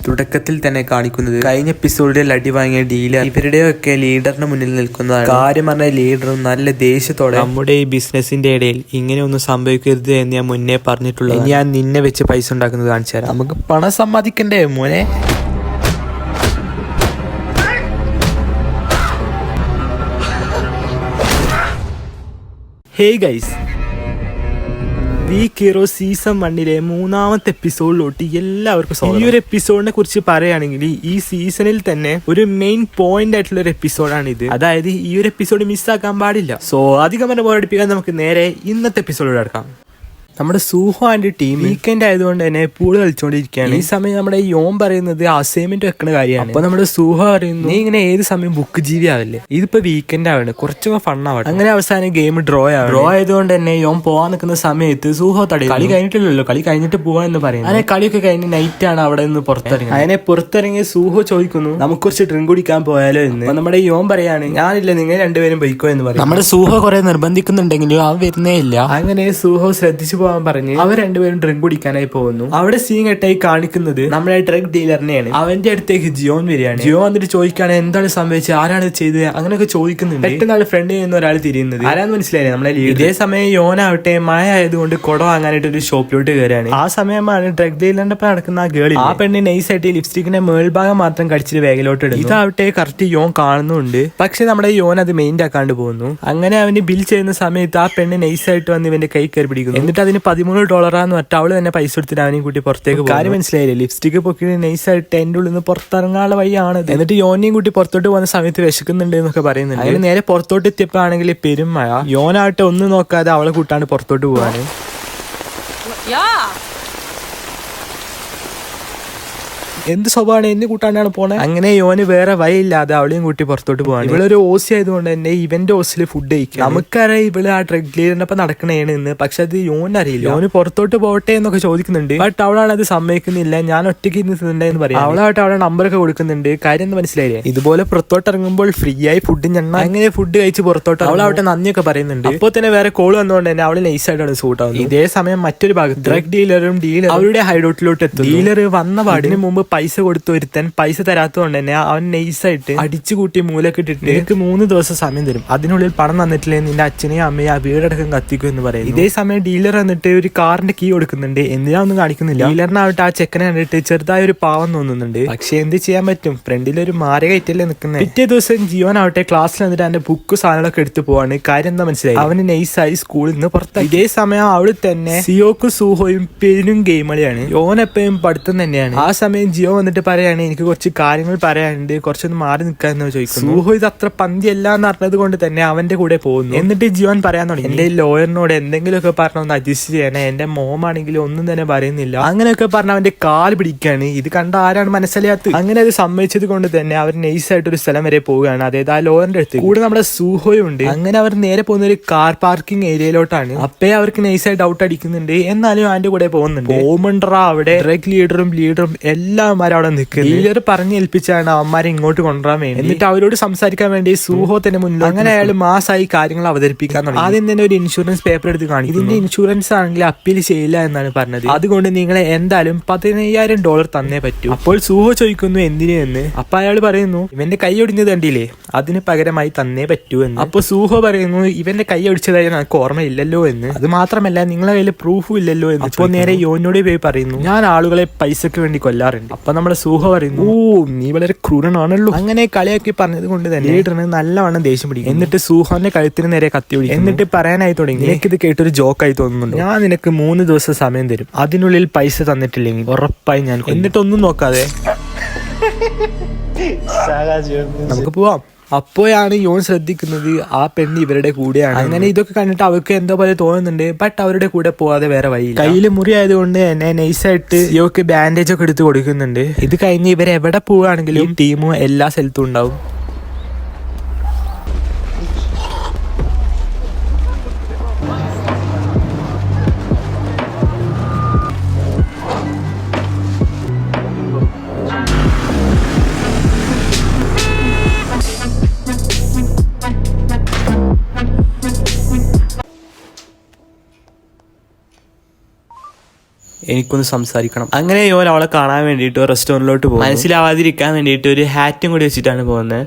തുടക്കത്തിൽ തന്നെ കാണിക്കുന്നത് കഴിഞ്ഞ എപ്പിസോഡിൽ അടി വാങ്ങിയ ഡീലർ ഇവരുടെയൊക്കെ ലീഡറിന് മുന്നിൽ നിൽക്കുന്നതാണ്. കാര്യം പറഞ്ഞ ലീഡറും നല്ല ദേഷ്യത്തോടെ നമ്മുടെ ഈ ബിസിനസിന്റെ ഇടയിൽ ഇങ്ങനെ ഒന്നും സംഭവിക്കരുത് എന്ന് ഞാൻ മുന്നേ പറഞ്ഞിട്ടുള്ളത്. ഞാൻ നിന്നെ വെച്ച് പൈസ ഉണ്ടാക്കുന്നത് കാണിച്ചു തരാം. നമുക്ക് പണം സമ്പാദിക്കണ്ടേ മോനെ. Hey guys, weak hero season 1 മൂന്നാമത്തെ എപ്പിസോഡിലോട്ട് എല്ലാവർക്കും സ്വാഗതം. ഈ ഒരു എപ്പിസോഡിനെ കുറിച്ച് പറയുകയാണെങ്കിൽ ഈ സീസണിൽ തന്നെ ഒരു മെയിൻ പോയിന്റ് ആയിട്ടുള്ള ഒരു എപ്പിസോഡാണ് ഇത്. അതായത് ഈ ഒരു എപ്പിസോഡ് മിസ്സാക്കാൻ പാടില്ല. സോ അധികം പറഞ്ഞ ബോറടിപ്പിക്കാൻ നമുക്ക് നേരെ ഇന്നത്തെ എപ്പിസോഡിൽ എടുക്കാം. നമ്മുടെ സൂഹോ ആൻഡ് ടീം വീക്കെൻഡ് ആയതുകൊണ്ട് തന്നെ പൂള് കളിച്ചുകൊണ്ടിരിക്കുകയാണ്. ഈ സമയം നമ്മുടെ യോൻ പറയുന്നത് അസൈൻമെന്റ് വെക്കുന്ന കാര്യമാണ്. അപ്പൊ നമ്മുടെ സൂഹോ പറയുന്നു, നീ ഇങ്ങനെ ഏത് സമയം ബുക്ക് ജീവി ആവില്ലേ, ഇതിപ്പോ വീക്കെൻഡ് ആവണം, കുറച്ചൊക്കെ ഫണ്ണാവട്ടെ. അങ്ങനെ അവസാനം ഗെയിം ഡ്രോ ആയതുകൊണ്ട് തന്നെ യോൻ പോവാൻ നിൽക്കുന്ന സമയത്ത് സൂഹോ തടയും. കളി കഴിഞ്ഞിട്ടില്ലല്ലോ, കളി കഴിഞ്ഞിട്ട് പോവാന്ന് പറയുന്നത്. അങ്ങനെ കളിയൊക്കെ കഴിഞ്ഞ് നൈറ്റ് ആണ് അവിടെ നിന്ന് പുറത്തിറങ്ങി. അങ്ങനെ പുറത്തിറങ്ങിയ സൂഹോ ചോദിക്കുന്നു, നമുക്ക് കുറച്ച് ഡ്രിങ്ക് കുടിക്കാൻ പോയാലോ എന്ന്. അപ്പൊ നമ്മുടെ യോൻ പറയാണ്, ഞാനില്ല, നിങ്ങൾ രണ്ടുപേരും പോയിക്കോ എന്ന് പറയും. നമ്മുടെ സൂഹോ കുറെ നിർബന്ധിക്കുന്നുണ്ടെങ്കിലും അവൻ വരുന്നേ ഇല്ല. അങ്ങനെ സൂഹോ ശ്രദ്ധിച്ചു പറഞ്ഞ് അവർ രണ്ടുപേരും ഡ്രിങ്ക് കുടിക്കാനായി പോകുന്നു. അവിടെ സീൻ കെട്ടായി കാണിക്കുന്നത് നമ്മുടെ ഡ്രഗ് ഡീലറിനെയാണ്. അവന്റെ അടുത്തേക്ക് ജിയോൻ വരികയാണ്. ജിയോ വന്നിട്ട് ചോദിക്കാണ്, എന്താണ് സംഭവിച്ചത്, ആരാണ് ചെയ്തത്, അങ്ങനെയൊക്കെ ചോദിക്കുന്നുണ്ട്. പെട്ടെന്നാണ് ഫ്രണ്ടിൽ നിന്ന് ഒരാൾ തിരിയുന്നത്. ആരാന്ന് മനസ്സിലായില്ലേ, നമ്മളെ ലീഡർ. ഇതേ സമയം യോനാവട്ടെ മഴ ആയതുകൊണ്ട് കുട വാങ്ങാനായിട്ട് ഒരു ഷോപ്പിലോട്ട് കയറാണ്. ആ സമയമാണ് ഡ്രഗ് ഡീലറിന്റെ ഒപ്പം നടക്കുന്ന ആ ഗേൾ. ആ പെണ്ണ് നൈസായിട്ട് ലിപ്സ്റ്റിക്കിന്റെ മേൽഭാഗം മാത്രം കടിച്ചിട്ട് വേഗിലോട്ട് ഇടുന്നു. ഇതാവട്ടെ കറക്റ്റ് യോൻ കാണുന്നുണ്ട്. പക്ഷെ നമ്മുടെ യോൻ അത് മെയിൻ ആക്കാണ്ട് പോകുന്നു. അങ്ങനെ അവന് ബിൽ ചെയ്യുന്ന സമയത്ത് ആ പെണ്ണ് നൈസായിട്ട് വന്ന് ഇവന്റെ കൈ കയറി പിടിക്കുന്നു. എന്നിട്ട് അതിന് $13 മറ്റ അവള് തന്നെ പൈസ കൊടുത്തിട്ട് അവനെയും കൂട്ടി പുറത്തേക്ക് പോകും. കാര്യം മനസ്സിലായില്ലേ, ലിപ്സ്റ്റിക് പൊക്കി നൈസായിട്ട് എന്റെ ഉള്ളിൽ നിന്ന് പുറത്തിറങ്ങാനുള്ള വഴിയാണ്. എന്നിട്ട് യോനെയും കൂട്ടി പുറത്തോട്ട് പോകുന്ന സമയത്ത് വിശക്കുന്നുണ്ട് എന്നൊക്കെ പറയുന്നുണ്ട്. അങ്ങനെ നേരെ പുറത്തോട്ട് എത്തിയപ്പോ ആണെങ്കിൽ പെരുമഴ. യോനാവട്ടെ ഒന്നും നോക്കാതെ അവളെ കൂട്ടാണ് പുറത്തോട്ട് പോവാന്. എന്ത് സ്വഭാവമാണ്, എന്നെ കൂട്ടാണ്ടാണ് പോണേ. അങ്ങനെ യോന് വേറെ വഴിയില്ലാതെ അവളെയും കൂട്ടി പുറത്തോട്ട് പോവാണ്. ഇവളൊരു ഓസി ആയതുകൊണ്ട് തന്നെ ഇവന്റെ ഓസിൽ ഫുഡ് കഴിക്കും. നമുക്കറിയാം ഇവള് ആ ഡ്രഗ് ഡീലറിന്റെ ഒപ്പം നടക്കണേണ് എന്ന്. പക്ഷെ അത് യോന് അറിയില്ല. യോന് പുറത്തോട്ട് പോട്ടെ എന്നൊക്കെ ചോദിക്കുന്നുണ്ട്. ബട്ട് അവളാണ് അത് സമ്മതിക്കുന്നില്ല. ഞാൻ ഒറ്റയ്ക്ക് ഇരുന്നിട്ടുണ്ടെന്ന് പറയാം. അവളായിട്ട് അവളെ നമ്പറൊക്കെ കൊടുക്കുന്നുണ്ട്. കാര്യം എന്ന് മനസ്സിലായില്ലേ, ഇതുപോലെ പുറത്തോട്ട് ഇറങ്ങുമ്പോൾ ഫ്രീ ആയി ഫുഡ് ഞണ്ണ. അങ്ങനെ ഫുഡ് കഴിച്ച് പുറത്തോട്ട് അവളാവട്ടെ നന്ദിയൊക്കെ പറയുന്നുണ്ട്. അപ്പോൾ തന്നെ വേറെ കോൾ വന്നുകൊണ്ട് തന്നെ അവള് നൈസായിട്ടാണ് സൂട്ട് ആവുന്നത്. ഇതേ സമയം മറ്റൊരു ഭാഗത്ത് ഡ്രഗ് ഡീലർ അവരുടെ ഹൈഡൌട്ടിലോട്ട് എത്തും. ഡീലർ വന്ന പാടിന് മുമ്പ് പൈസ കൊടുത്തു ഒരുത്തൻ പൈസ തരാത്തതുകൊണ്ട് തന്നെ അവൻ നൈസായിട്ട് അടിച്ചു കൂട്ടി മൂലൊക്കെ ഇട്ടിട്ട് എനിക്ക് 3 ദിവസം സമയം തരും, അതിനുള്ളിൽ പണം തന്നിട്ടില്ലേ നിന്റെ അച്ഛനെയും അമ്മയും ആ വീടടക്കം കത്തിക്കും എന്ന് പറയും. ഇതേ സമയം ഡീലർ വന്നിട്ട് ഒരു കാറിന്റെ കീ കൊടുക്കുന്നുണ്ട്. എന്തിനാ ഒന്നും കാണിക്കുന്നില്ല. ഡീലറിനാവട്ടെ ആ ചെക്കനെ കണ്ടിട്ട് ചെറുതായ ഒരു പാവം തോന്നുന്നുണ്ട്. പക്ഷെ എന്ത് ചെയ്യാൻ പറ്റും, ഫ്രണ്ടിലൊരു മാരകയറ്റല്ലേ നിൽക്കുന്നത്. പിറ്റേ ദിവസം ജിയോനാവട്ടെ ക്ലാസ്സിൽ വന്നിട്ട് എന്റെ ബുക്ക് സാധനങ്ങളൊക്കെ എടുത്തു പോവാണ്. കാര്യം എന്താ മനസ്സിലായി, അവന് നൈസായി സ്കൂളിൽ നിന്ന് പുറത്തായി. ഇതേ സമയം അവള് തന്നെ സിയോക്കും സൂഹോയും പെരും ഗെയിം കളിയാണ്. യോൻ എപ്പോഴും പഠിത്തം തന്നെയാണ്. ആ സമയം ജിയോ വന്നിട്ട് പറയാണ്, എനിക്ക് കുറച്ച് കാര്യങ്ങൾ പറയാനുണ്ട്, കുറച്ചൊന്ന് മാറി നിൽക്കാന്ന് ചോദിക്കുന്നു. സൂഹോ ഇത് അത്ര പന്തിയല്ല എന്ന് അറിഞ്ഞത് കൊണ്ട് തന്നെ അവന്റെ കൂടെ പോകുന്നു. എന്നിട്ട് ജിയോൻ പറയാൻ തുടങ്ങി, എന്റെ ലോയറിനോട് എന്തെങ്കിലുമൊക്കെ പറഞ്ഞൊന്ന് അഡ്ജസ്റ്റ് ചെയ്യണേ, എന്റെ മോമാണെങ്കിലും ഒന്നും തന്നെ പറയുന്നില്ല. അങ്ങനെയൊക്കെ പറഞ്ഞ അവന്റെ കാല് പിടിക്കാണ്. ഇത് കണ്ട ആരാണ് മനസ്സിലാത്തത്. അങ്ങനെ അത് സമ്മതിച്ചത് കൊണ്ട് തന്നെ അവർ നൈസായിട്ട് ഒരു സ്ഥലം വരെ പോവുകയാണ്. അതായത് ആ ലോയറിന്റെ അടുത്ത്. കൂടെ നമ്മുടെ സൂഹോയും ഉണ്ട്. അങ്ങനെ അവർ നേരെ പോകുന്ന ഒരു കാർ പാർക്കിംഗ് ഏരിയയിലോട്ടാണ്. അപ്പേ അവർക്ക് നൈസായി ഡൗട്ട് അടിക്കുന്നുണ്ട്. എന്നാലും അവന്റെ കൂടെ പോകുന്നുണ്ട്. പോകുമ്പോണ്ടാ അവിടെ ഡ്രഗ് ലീഡറും എല്ലാവരും അവിടെ നിൽക്കുന്നത്. ഡീലർ പറഞ്ഞേൽപ്പിച്ചാണ് അവന്മാരെ ഇങ്ങോട്ട് കൊണ്ടുവരാൻ വേണ്ടി. എന്നിട്ട് അവരോട് സംസാരിക്കാൻ വേണ്ടി സൂഹോ തന്നെ മുന്നിൽ. അങ്ങനെ അയാൾ മാസമായി കാര്യങ്ങൾ അവതരിപ്പിക്കാൻ തുടങ്ങി. ആദ്യം തന്നെ ഒരു ഇൻഷുറൻസ് പേപ്പർ എടുത്ത് കാണിക്കും. ഇതിന്റെ ഇൻഷുറൻസ് ആണെങ്കിൽ അപ്പീൽ ചെയ്യില്ല എന്നാണ് പറഞ്ഞത്. അതുകൊണ്ട് നിങ്ങളെ എന്തായാലും $15,000 തന്നേ പറ്റൂ. അപ്പോൾ സൂഹോ ചോദിക്കുന്നു എന്തിനു എന്ന്. അപ്പൊ അയാൾ പറയുന്നു, ഇവന്റെ കൈ ഒടിഞ്ഞത് കണ്ടില്ലേ, അതിന് പകരമായി തന്നേ പറ്റൂ എന്ന്. അപ്പൊ സൂഹോ പറയുന്നു, ഇവന്റെ കൈ ഒടിച്ചതായി നമുക്ക് ഓർമ്മയില്ലല്ലോ എന്ന്. അത് മാത്രമല്ല നിങ്ങളെ കയ്യിൽ പ്രൂഫും ഇല്ലല്ലോ എന്ന്. അപ്പോൾ നേരെ യോനോട് പോയി പറയുന്നു, ഞാൻ ആളുകളെ പൈസക്ക് വേണ്ടി കൊല്ലാറുണ്ട്. അപ്പൊ നമ്മുടെ സൂഹോ പറയുന്നു, ഓ നീ വളരെ ക്രൂരനാണല്ലോ. അങ്ങനെ കളിയാക്കി പറഞ്ഞത് കൊണ്ട് തന്നെ ലീഡറിന് നല്ലവണ്ണം ദേഷ്യം പിടിക്കും. എന്നിട്ട് സൂഹോന്റെ കഴുത്തിന് നേരെ കത്തി പിടിക്കും. എന്നിട്ട് പറയാനായി തുടങ്ങി, നിനക്കിത് കേട്ടൊരു ജോക്കായി തോന്നുന്നുണ്ട്, ഞാൻ നിനക്ക് 3 ദിവസം സമയം തരും, അതിനുള്ളിൽ പൈസ തന്നിട്ടില്ലെങ്കിൽ ഉറപ്പായി ഞാൻ. എന്നിട്ടൊന്നും നോക്കാതെ നമുക്ക് പോവാം. അപ്പോഴാണ് യോൻ ശ്രദ്ധിക്കുന്നത് ആ പെണ്ണ് ഇവരുടെ കൂടെയാണ്. അങ്ങനെ ഇതൊക്കെ കണ്ടിട്ട് അവർക്ക് എന്തോ പോലെ തോന്നുന്നുണ്ട്. ബട്ട് അവരുടെ കൂടെ പോവാതെ വേറെ വഴി. കയ്യിൽ മുറി ആയതുകൊണ്ട് എന്നെ നൈസായിട്ട് യോക്ക് ബാൻഡേജ് ഒക്കെ എടുത്ത് കൊടുക്കുന്നുണ്ട്. ഇത് കഴിഞ്ഞ് ഇവരെവിടെ പോവുകയാണെങ്കിലും ടീമും എല്ലാ സ്ഥലത്തും ഉണ്ടാവും. എനിക്കൊന്ന് സംസാരിക്കണം. അങ്ങനെ യോൻ അവളെ കാണാൻ വേണ്ടിയിട്ട് റെസ്റ്റോറന്റിലോട്ട് പോകും. മനസ്സിലാവാതിരിക്കാൻ വേണ്ടിയിട്ട് ഒരു ഹാറ്റും കൂടി വെച്ചിട്ടാണ് പോകുന്നത്.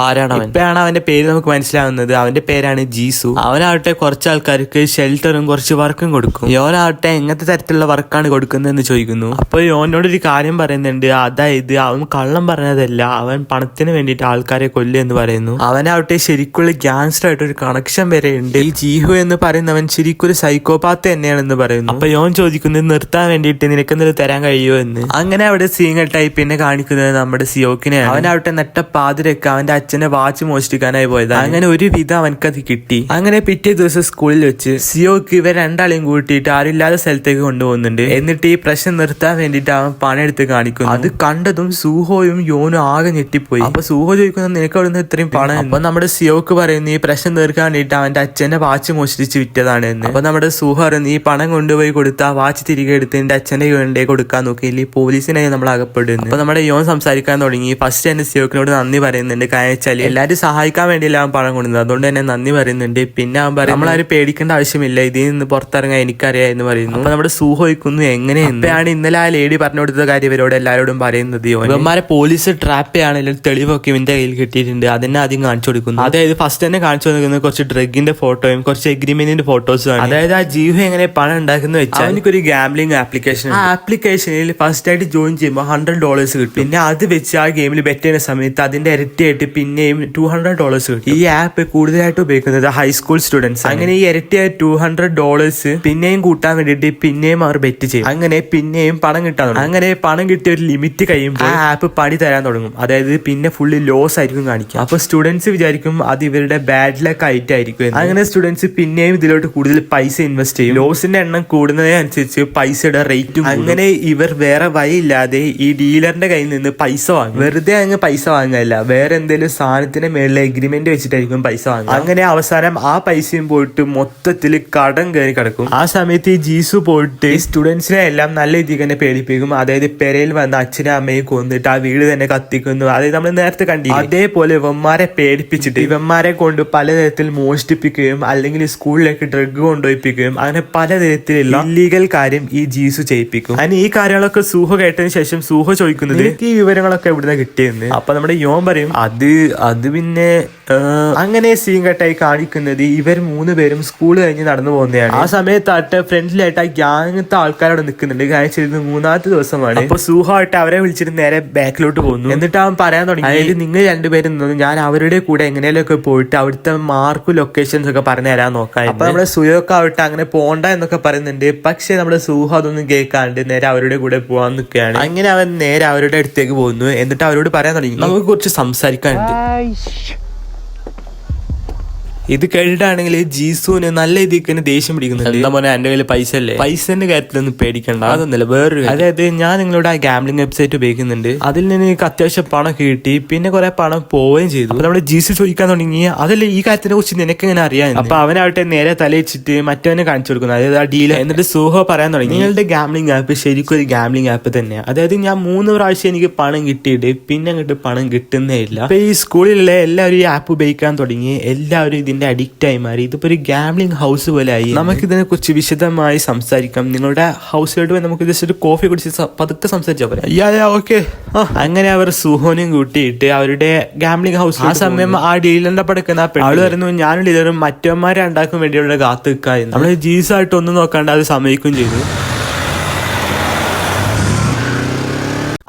ആരാണ് അവൻ? ഇപ്പോഴാണ് അവന്റെ പേര് നമുക്ക് മനസ്സിലാവുന്നത്. അവന്റെ പേരാണ് ജീസു. അവനാവട്ടെ കുറച്ച് ആൾക്കാർക്ക് ഷെൽട്ടറും കുറച്ച് വർക്കും കൊടുക്കും. യോനാവട്ടെ എങ്ങനത്തെ തരത്തിലുള്ള വർക്കാണ് കൊടുക്കുന്നതെന്ന് ചോദിക്കുന്നു. അപ്പോൾ യോനോട് ഒരു കാര്യം പറയുന്നുണ്ട്. അതായത് അവൻ കള്ളം പറഞ്ഞതല്ല, അവൻ പണത്തിന് വേണ്ടിയിട്ട് ആൾക്കാരെ കൊല്ലുമെന്ന് പറയുന്നു. അവനാവട്ടെ ശരിക്കുള്ള ഗ്യാങ്സ്റ്റർ ആയിട്ട് ഒരു കണക്ഷൻ വരെ ഉണ്ട്. ഈ ജീഹു എന്ന് പറയുന്നവൻ ശരിക്കൊരു സൈക്കോപാത്ത് തന്നെയാണെന്ന് പറയുന്നു. അപ്പൊ യോൻ ചോദിക്കുന്നത് നിർത്താൻ വേണ്ടിയിട്ട് നിനക്കെന്തെങ്കിലും തരാൻ കഴിയുമോ എന്ന്. അങ്ങനെ അവിടെ സീൻ കട്ടായി പിന്നെ കാണിക്കുന്നത് നമ്മുടെ സിയോക്കിനെയാണ്. അവനാവട്ടെ നട്ട പാതിരൊക്കെ അവന്റെ അച്ഛനെ വാച്ച് മോഷ്ടിക്കാനായി പോയത്. അങ്ങനെ ഒരു വിധം അവനക്കത് കിട്ടി. അങ്ങനെ പിറ്റേ ദിവസം സ്കൂളിൽ വെച്ച് സിയോക്ക് ഇവർ രണ്ടാളെയും കൂട്ടിയിട്ട് ആരില്ലാത്ത സ്ഥലത്തേക്ക് കൊണ്ടുപോകുന്നുണ്ട്. എന്നിട്ട് ഈ പ്രശ്നം നിർത്താൻ വേണ്ടിയിട്ട് അവൻ പണം എടുത്ത് കാണിക്കുന്നു. അത് കണ്ടതും സൂഹോയും യോനും ആകെ ഞെട്ടിപ്പോയി. അപ്പൊ സൂഹോ ചോദിക്കുന്നത് നിനക്ക് അവിടുന്ന് ഇത്രയും പണം? അപ്പൊ നമ്മുടെ സിയോക്ക് പറയുന്നു ഈ പ്രശ്നം തീർക്കാൻ വേണ്ടിയിട്ട് അവന്റെ അച്ഛന്റെ വാച്ച് മോഷ്ടിച്ച് വിറ്റതാണ് എന്ന്. അപ്പൊ നമ്മുടെ സൂഹോ പറയുന്നു ഈ പണം കൊണ്ടുപോയി കൊടുത്ത് ആ വാച്ച് തിരികെ എടുത്ത് എന്റെ അച്ഛന്റെ യോന്റെ കൊടുക്കാൻ നോക്കിയില്ലേ പോലീസിനായി നമ്മൾ അകപ്പെടുന്നു. അപ്പൊ നമ്മുടെ യോൻ സംസാരിക്കാൻ തുടങ്ങി. ഫസ്റ്റ് തന്നെ സിയോക്കിനോട് നന്ദി പറയുന്നുണ്ട്. എല്ലാവരും സഹായിക്കാൻ വേണ്ടിയില്ല അവൻ പണം കൊടുക്കുന്നത്, അതുകൊണ്ട് തന്നെ നന്ദി പറയുന്നുണ്ട്. പിന്നെ അവൻ പറയും നമ്മളാരും പേടിക്കേണ്ട ആവശ്യമില്ല, ഇതിൽ നിന്ന് പുറത്തിറങ്ങാൻ എനിക്കറിയാം എന്ന് പറയുന്നു. അപ്പൊ നമ്മുടെ സൂഹോയ്ക്കുന്നു എങ്ങനെയാണ് ഇന്നലെ ആ ലേഡി പറഞ്ഞു കൊടുത്ത കാര്യം ഇവരോട് എല്ലാവരോടും പറയുന്നത്. ഇവന്മാരെ പോലീസ് ട്രാപ്പ് ചെയ്യാണെങ്കിൽ തെളിവൊക്കെ ഇവന്റെ കയ്യിൽ കിട്ടിയിട്ടുണ്ട്, അതിനെ ആദ്യം കാണിച്ചു കൊടുക്കുന്നു. അതായത് ഫസ്റ്റ് തന്നെ കാണിച്ചു കൊടുക്കുന്നത് കുറച്ച് ഡ്രഗിന്റെ ഫോട്ടോയും കുറച്ച് എഗ്രിമെന്റിന്റെ ഫോട്ടോസും ആണ്. അതായത് ആ ജീവ എങ്ങനെ പണം ഉണ്ടാക്കുന്ന വെച്ചാൽ എനിക്കൊരു ഗാംബ്ലിംഗ് ആപ്ലിക്കേഷൻ, ആ ആപ്ലിക്കേഷനിൽ ഫസ്റ്റ് ആയിട്ട് ജോയിൻ ചെയ്യുമ്പോൾ $100 കിട്ടും. പിന്നെ അത് വെച്ച് ആ ഗെയിമിൽ ബെറ്റ് ചെയ്യുന്ന സമയത്ത് അതിന്റെ ഇരട്ടിയായിട്ട് പിന്നെയും $200 കിട്ടും. ഈ ആപ്പ് കൂടുതലായിട്ട് ഉപയോഗിക്കുന്നത് ഹൈസ്കൂൾ സ്റ്റുഡൻസ്. അങ്ങനെ ഈ ഇരട്ടിയായ $200 പിന്നെയും കൂട്ടാൻ വേണ്ടിയിട്ട് പിന്നെയും അവർ ബെറ്റ് ചെയ്യും. അങ്ങനെ പിന്നെയും പണം കിട്ടാൻ തുടങ്ങും. അങ്ങനെ പണം കിട്ടിയ ഒരു ലിമിറ്റ് കഴിയുമ്പോൾ ആ ആപ്പ് പണി തരാൻ തുടങ്ങും. അതായത് പിന്നെ ഫുള്ളി ലോസ് ആയിരിക്കും കാണിക്കുക. അപ്പൊ സ്റ്റുഡൻസ് വിചാരിക്കും അത് ഇവരുടെ ബാഡ് ലക്ക് ആയിട്ടായിരിക്കും. അങ്ങനെ സ്റ്റുഡൻസ് പിന്നെയും ഇതിലോട്ട് കൂടുതൽ പൈസ ഇൻവെസ്റ്റ് ചെയ്യും. ലോസിന്റെ എണ്ണം കൂടുന്നതിനനുസരിച്ച് പൈസയുടെ റേറ്റും. അങ്ങനെ ഇവർ വേറെ വഴിയില്ലാതെ ഈ ഡീലറിന്റെ കയ്യിൽ നിന്ന് പൈസ വാങ്ങും. വെറുതെ അങ്ങ് പൈസ വാങ്ങല്ല, വേറെ എന്തെങ്കിലും സാധനത്തിന് മേളിൽ എഗ്രിമെന്റ് വെച്ചിട്ടായിരിക്കും പൈസ വാങ്ങുക. അങ്ങനെ അവസാനം ആ പൈസയും പോയിട്ട് മൊത്തത്തിൽ കടം കയറി കിടക്കും. ആ സമയത്ത് ഈ ജീസു പോയിട്ട് സ്റ്റുഡൻസിനെ എല്ലാം നല്ല രീതിക്ക് തന്നെ പേടിപ്പിക്കും. അതായത് പെരയിൽ വന്ന അച്ഛനും അമ്മയും കൊന്നിട്ട് ആ വീട് തന്നെ കത്തിക്കുന്നു. അതായത് നമ്മൾ നേരത്തെ കണ്ടില്ല, അതേപോലെ ഇവന്മാരെ പേടിപ്പിച്ചിട്ട് ഇവന്മാരെ കൊണ്ട് പലതരത്തിൽ മോഷ്ടിപ്പിക്കുകയും അല്ലെങ്കിൽ സ്കൂളിലേക്ക് ഡ്രഗ് കൊണ്ടുപോയിപ്പിക്കുകയും അങ്ങനെ പലതരത്തിലുള്ള ഇല്ലീഗൽ കാര്യം ഈ ജീസു ചെയ്യിപ്പിക്കും. അങ്ങനെ ഈ കാര്യങ്ങളൊക്കെ സൂഹോ കേട്ടതിന് ശേഷം സൂഹോ ചോദിക്കുന്നത് ഈ വിവരങ്ങളൊക്കെ എവിടുന്ന കിട്ടിയെന്ന്. അപ്പൊ നമ്മുടെ യോൻ പറയും അത് പിന്നെ അങ്ങനെ സീൻ കട്ടായി കാണിക്കുന്നത് ഇവർ 3 പേരും സ്കൂൾ കഴിഞ്ഞ് നടന്നു പോകുന്നതാണ്. ആ സമയത്തായിട്ട് ഫ്രണ്ടിലായിട്ട് ആ ഗ്യാങ്ങത്തെ ആൾക്കാരോട് നിൽക്കുന്നുണ്ട്. കാണിച്ചത് 3ാമത്തെ ദിവസമാണ്. അപ്പൊ സൂഹമായിട്ട് അവരെ വിളിച്ചിട്ട് നേരെ ബാക്കിലോട്ട് പോകുന്നു. എന്നിട്ട് അവൻ പറയാൻ തുടങ്ങി അതായത് നിങ്ങൾ രണ്ടുപേരും ഞാൻ അവരുടെ കൂടെ എങ്ങനെയൊക്കെ പോയിട്ട് അവിടുത്തെ മാർക്കും ലൊക്കേഷൻസ് ഒക്കെ പറഞ്ഞു തരാൻ നോക്കാം. അപ്പൊ നമ്മുടെ സുയൊക്കെ ആവട്ടെ അങ്ങനെ പോണ്ട എന്നൊക്കെ പറയുന്നുണ്ട്. പക്ഷെ നമ്മുടെ സൂഹ അതൊന്നും കേൾക്കാണ്ട് നേരെ അവരുടെ കൂടെ പോകാൻ നിൽക്കുകയാണ്. അങ്ങനെ അവൻ നേരെ അവരുടെ അടുത്തേക്ക് പോകുന്നു. എന്നിട്ട് അവരോട് പറയാൻ തുടങ്ങി നമുക്ക് കുറച്ച് സംസാരിക്കാനുണ്ട്. ഇത് കേട്ടിട്ടാണെങ്കിൽ ജീസുവിന് നല്ല രീതിക്ക് തന്നെ ദേഷ്യം പിടിക്കുന്നുണ്ട്. എന്താ പറഞ്ഞാൽ എന്റെ കയ്യിൽ പൈസ അല്ലേ, പൈസന്റെ കാര്യത്തിലൊന്നും പേടിക്കണ്ട. അതൊന്നുമില്ല, വേറൊരു അതായത് ഞാൻ നിങ്ങളുടെ ആ ഗാംബ്ലിംഗ് വെബ്സൈറ്റ് ഉപയോഗിക്കുന്നുണ്ട്, അതിൽ നിന്ന് എനിക്ക് അത്യാവശ്യം പണം കിട്ടി, പിന്നെ കുറെ പണം പോവുകയും ചെയ്തു. അപ്പൊ നമ്മുടെ ജീസു ചോദിക്കാൻ തുടങ്ങി അതല്ലേ ഈ കാര്യത്തിനെ കുറിച്ച് നിനക്ക് എങ്ങനെ അറിയാം. അപ്പൊ അവനാവട്ടെ നേരെ തലയിച്ചിട്ട് മറ്റവനെ കാണിച്ചു കൊടുക്കുന്നു, അതായത് ആ ഡീലർ. എന്നിട്ട് സൂഹോ പറയാൻ തുടങ്ങി നിങ്ങളുടെ ഗാംബ്ലിംഗ് ആപ്പ് ശരിക്കും ഒരു ഗാംബ്ലിംഗ് ആപ്പ് തന്നെയാണ്. അതായത് ഞാൻ 3 പ്രാവശ്യം എനിക്ക് പണം കിട്ടിയിട്ട് പിന്നെ അങ്ങോട്ട് പണം കിട്ടുന്നേ ഇല്ല. അപ്പൊ ഈ സ്കൂളിലുള്ള എല്ലാവരും ഈ ആപ്പ് ഉപയോഗിക്കാൻ തുടങ്ങി, എല്ലാവരും ഇതിന്റെ അഡിക്റ്റ് ആയി മാറി. ഇതിപ്പോ ഒരു ഗാംബ്ലിംഗ് ഹൗസ് പോലെ ആയി. നമുക്ക് ഇതിനെ കുറിച്ച് വിശദമായി സംസാരിക്കാം. നിങ്ങളുടെ ഹൗസിലോട്ട് പോയി നമുക്ക് ജസ്റ്റ് ഒരു കോഫി കുടിച്ച് പതുക്കെ സംസാരിച്ചാൽ പറയാം. ഓക്കെ. അങ്ങനെ അവർ സുഹോനും കൂട്ടിയിട്ട് അവരുടെ ഗാംബ്ലിംഗ് ഹൗസ്. ആ സമയം ആ ഡീലറിന്റെ പടക്കുന്ന ആള് വരുന്നു ഞാനും ഡീലറും മറ്റന്മാരെ ഉണ്ടാക്കാൻ വേണ്ടിയുള്ള കാത്തു നിൽക്കായിരുന്നു. നമ്മള് ജീസായിട്ട് ഒന്നും നോക്കാണ്ട് അത് സമ്മതിക്കുകയും ചെയ്തു.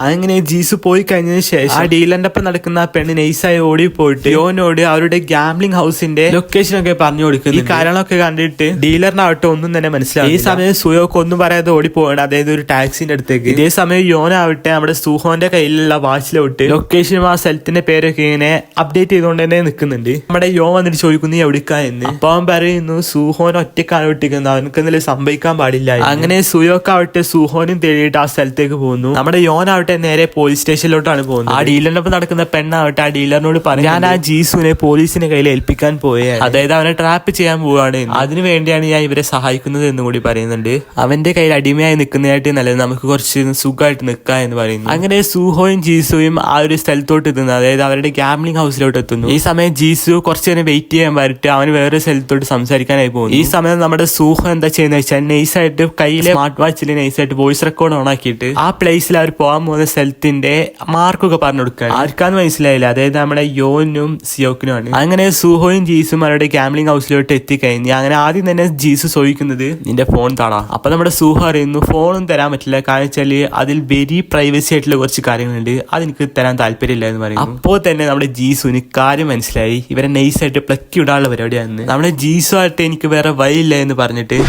അങ്ങനെ ജീസു പോയി കഴിഞ്ഞതിന് ശേഷം ആ ഡീലറിന്റെ ഒപ്പം നടക്കുന്ന ആ പെണ്ണ് നൈസായി ഓടി പോയിട്ട് യോനോട് അവരുടെ ഗാംബ്ലിംഗ് ഹൗസിന്റെ ലൊക്കേഷൻ ഒക്കെ പറഞ്ഞു കൊടുക്കുന്നു. ഈ കാര്യങ്ങളൊക്കെ കണ്ടിട്ട് ഡീലറിനാവട്ടെ ഒന്നും തന്നെ മനസ്സിലാവും. ഈ സമയം സുയോക്ക് ഒന്നും പറയാതെ ഓടി പോകണം, അതായത് ഒരു ടാക്സിന്റെ അടുത്തേക്ക്. ഇതേ സമയം യോനാവട്ടെ നമ്മുടെ സുഹോന്റെ കയ്യിലുള്ള വാച്ചിലോട്ട് ലൊക്കേഷനും ആ സ്ഥലത്തിന്റെ പേരൊക്കെ ഇങ്ങനെ അപ്ഡേറ്റ് ചെയ്തുകൊണ്ട് തന്നെ നിൽക്കുന്നുണ്ട്. നമ്മുടെ യോ വന്നിട്ട് ചോദിക്കുന്നു എവിടുക്കാ എന്ന്. അപ്പൊ അവൻ പറയുന്നു സുഹോൻ ഒറ്റക്കാണ് വിട്ടിരിക്കുന്നത്, അവനക്ക് എന്തെങ്കിലും സംഭവിക്കാൻ പാടില്ല. അങ്ങനെ സുയോക്കാവട്ടെ സുഹോനും തേടിയിട്ട് ആ സ്ഥലത്തേക്ക് പോകുന്നു. നമ്മുടെ യോനാവട്ടെ ആവട്ടെ നേരെ പോലീസ് സ്റ്റേഷനിലോട്ടാണ് പോകുന്നത്. ആ ഡീലറിനൊപ്പം നടക്കുന്ന പെണ്ണാവട്ടെ ആ ഡീലറിനോട് പറഞ്ഞു ഞാൻ ആ ജീസുവിനെ പോലീസിന്റെ കയ്യിൽ ഏൽപ്പിക്കാൻ പോയാണ്, അതായത് അവനെ ട്രാപ്പ് ചെയ്യാൻ പോവാണ്, അതിനു വേണ്ടിയാണ് ഞാൻ ഇവരെ സഹായിക്കുന്നത് എന്ന് കൂടി പറയുന്നുണ്ട്. അവന്റെ കയ്യിൽ അടിമയായി നിൽക്കുന്നതായിട്ട് നല്ലത്, നമുക്ക് കുറച്ച് സുഖമായിട്ട് നിൽക്കാം എന്ന് പറയുന്നു. അങ്ങനെ സൂഹോയും ജീസുവും ആ ഒരു സ്ഥലത്തോട്ട് എത്തുന്നു, അതായത് അവരുടെ ഗാംബ്ലിംഗ് ഹൗസിലോട്ട് എത്തുന്നു. ഈ സമയം ജീസു കുറച്ച് നേരം വെയിറ്റ് ചെയ്യാൻ വരട്ടെ, അവന് വേറെ സ്ഥലത്തോട്ട് സംസാരിക്കാനായി പോകുന്നു. ഈ സമയം നമ്മുടെ സൂഹോ എന്താ ചെയ്യുന്നത് വെച്ചാൽ നൈസായിട്ട് കയ്യിലെ സ്മാർട്ട് വാച്ചിൽ നൈസായിട്ട് വോയിസ് റെക്കോർഡ് ഓൺ ആക്കിയിട്ട് ആ പ്ലേസിൽ അവർ പോകാൻ പോകുന്ന സ്ഥലത്തിന്റെ മാർക്കൊക്കെ പറഞ്ഞു കൊടുക്കുകയാണ്. ആർക്കാന്ന് മനസ്സിലായില്ല, അതായത് നമ്മുടെ യോനും സിയോക്കിനുമാണ്. അങ്ങനെ സൂഹോയും ജീസും അവരുടെ ഗാംബ്ലിംഗ് ഹൗസിലോട്ട് എത്തിക്കഴിഞ്ഞ് അങ്ങനെ ആദ്യം തന്നെ ജീസു ചോദിക്കുന്നത് നിന്റെ ഫോൺ താടാ. അപ്പൊ നമ്മുടെ സൂഹോ അറിയുന്നു ഫോണും തരാൻ പറ്റില്ല, കാരണം വെച്ചാല് അതിൽ വെരി പ്രൈവസി ആയിട്ടുള്ള കുറച്ച് കാര്യങ്ങളുണ്ട്, അതെനിക്ക് തരാൻ താല്പര്യമില്ല എന്ന് പറയും. അപ്പോൾ തന്നെ നമ്മുടെ ജീസുവിന് കാര്യം മനസ്സിലായി, ഇവരെ നൈസായിട്ട് പ്ലക്കി ഇടാനുള്ള പരിപാടിയാണെന്ന്. നമ്മുടെ ജീസു ആയിട്ട് എനിക്ക് വേറെ വഴിയില്ല എന്ന് പറഞ്ഞിട്ട്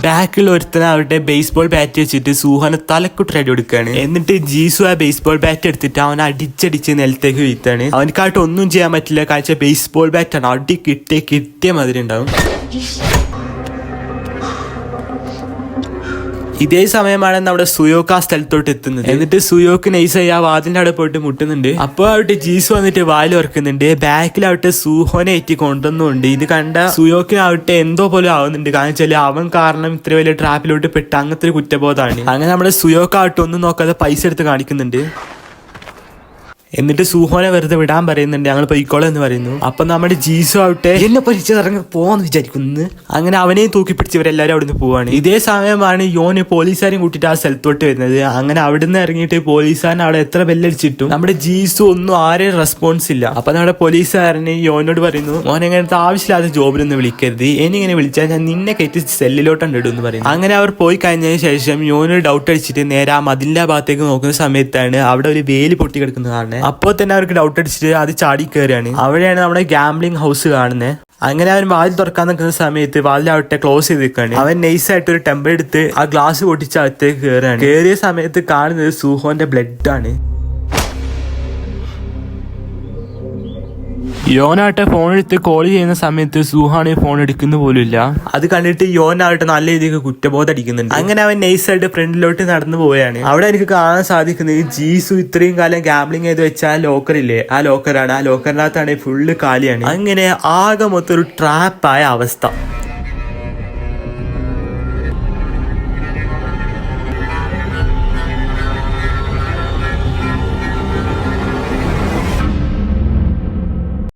ബാക്കിൽ ഒരുത്തന അവരുടെ ബേസ്ബോൾ ബാറ്റ് വെച്ചിട്ട് സൂഹനെ തലക്കുട്ടി അടി കൊടുക്കുകയാണ്. എന്നിട്ട് ജീസു ആ ബേസ്ബോൾ ബാറ്റ് എടുത്തിട്ട് അവൻ അടിച്ചടിച്ച് നിലത്തേക്ക് വീഴ്ത്താണ്. അവനക്കായിട്ട് ഒന്നും ചെയ്യാൻ പറ്റില്ല, കാഴ്ച ബേസ്ബോൾ ബാറ്റാണ്, അടി കിട്ടിയ മാതിരി ഉണ്ടാവും. ഇതേ സമയമാണ് നമ്മുടെ സുയോക്ക് ആ സ്ഥലത്തോട്ട് എത്തുന്നത്. എന്നിട്ട് സുയോക്ക് നൈസായി ആ വാതിലിന്റെ അവിടെ പോയിട്ട് മുട്ടുന്നുണ്ട്. അപ്പോൾ അവിടെ ജീസു വന്നിട്ട് വായിൽ ഉറക്കുന്നുണ്ട്. ബാക്കിലാവട്ടെ സൂഹോനെ ഏറ്റി കൊണ്ടുവന്നുണ്ട്. ഇത് കണ്ട സുയോക്കിനാവട്ടെ എന്തോ പോലെ ആവുന്നുണ്ട്, കാരണം വെച്ചാൽ അവൻ കാരണം ഇത്ര വലിയ ട്രാപ്പിലോട്ട് പെട്ട് അങ്ങനത്തെ ഒരു കുറ്റബോധമാണ്. അങ്ങനെ നമ്മുടെ സുയോക്കാവട്ടെ ഒന്നും നോക്കാതെ പൈസ എടുത്ത് കാണിക്കുന്നുണ്ട്. എന്നിട്ട് സൂഹോനെ വെറുതെ വിടാൻ പറയുന്നുണ്ട്, ഞങ്ങൾ പൊയ്ക്കോളെ എന്ന് പറയുന്നു. അപ്പൊ നമ്മുടെ ജീസു ആവട്ടെ എന്നെ പരിച്ചിറങ്ങി പോവാന്ന് വിചാരിക്കുന്നു. അങ്ങനെ അവനെയും തൂക്കിപ്പിടിച്ച് ഇവരെല്ലാരും അവിടുന്ന് പോവാണ്. ഇതേ സമയമാണ് യോന് പോലീസുകാരെയും കൂട്ടിട്ട് ആ സ്ഥലത്തോട്ട് വരുന്നത്. അങ്ങനെ അവിടുന്ന് ഇറങ്ങിയിട്ട് പോലീസുകാരൻ അവിടെ എത്ര ബെല്ലടിച്ചിട്ടും നമ്മുടെ ജീസു ഒന്നും ആരെയും റെസ്പോൺസ് ഇല്ല. അപ്പൊ നമ്മുടെ പോലീസുകാരന് യോനോട് പറയുന്നു മോൻ എങ്ങനത്തെ ആവശ്യമില്ലാത്ത ജോബിലൊന്നും വിളിക്കരുത്, ഇങ്ങനെ വിളിച്ചാൽ ഞാൻ നിന്നെ കയറ്റി സെല്ലിലോട്ടാണ് ഇടും എന്ന് പറയുന്നു. അങ്ങനെ അവർ പോയി കഴിഞ്ഞതിന് ശേഷം യോനൊരു ഡൗട്ട് അടിച്ചിട്ട് നേരെ ആ മതിലിന്റെ ഭാഗത്തേക്ക് നോക്കുന്ന സമയത്താണ് അവിടെ ഒരു വേലി പൊട്ടി കിടക്കുന്നതാണ്. അപ്പോൾ തന്നെ അവർക്ക് ഡൗട്ട് അടിച്ചിട്ട് അത് ചാടി കയറിയാണ്. അവിടെയാണ് നമ്മുടെ ഗാംബ്ലിംഗ് ഹൗസ് കാണുന്നത്. അങ്ങനെ അവൻ വാതിൽ തുറക്കാൻ നിൽക്കുന്ന സമയത്ത് വാതിലാവട്ടെ ക്ലോസ് ചെയ്ത് നിൽക്കാണ്. അവൻ നൈസായിട്ട് ഒരു ടെമ്പർ എടുത്ത് ആ ഗ്ലാസ് പൊട്ടിച്ച് അകത്തേക്ക് കയറാണ്. കയറിയ സമയത്ത് കാണുന്നത് സൂഹോന്റെ ബ്ലഡ് ആണ്. യോനാവട്ടെ ഫോൺ എടുത്ത് കോൾ ചെയ്യുന്ന സമയത്ത് സൂഹാണ് ഫോൺ എടുക്കുന്ന പോലും ഇല്ല. അത് കണ്ടിട്ട് യോനാവട്ടെ നല്ല രീതിക്ക് കുറ്റബോധം അടിക്കുന്നുണ്ട്. അങ്ങനെ അവൻ നൈസായിട്ട് ഫ്രണ്ടിലോട്ട് നടന്നു പോവുകയാണ്. അവിടെ എനിക്ക് കാണാൻ സാധിക്കുന്നത് ജീസു ഇത്രയും കാലം ഗാംബ്ലിംഗ് ചെയ്ത് വെച്ച ആ ലോക്കറില്ലേ, ആ ലോക്കറാണ്. ആ ലോക്കറിനകത്താണ് ഫുള്ള് കാലിയാണ്. അങ്ങനെ ആകെ മൊത്തം ഒരു ട്രാപ്പായ അവസ്ഥ.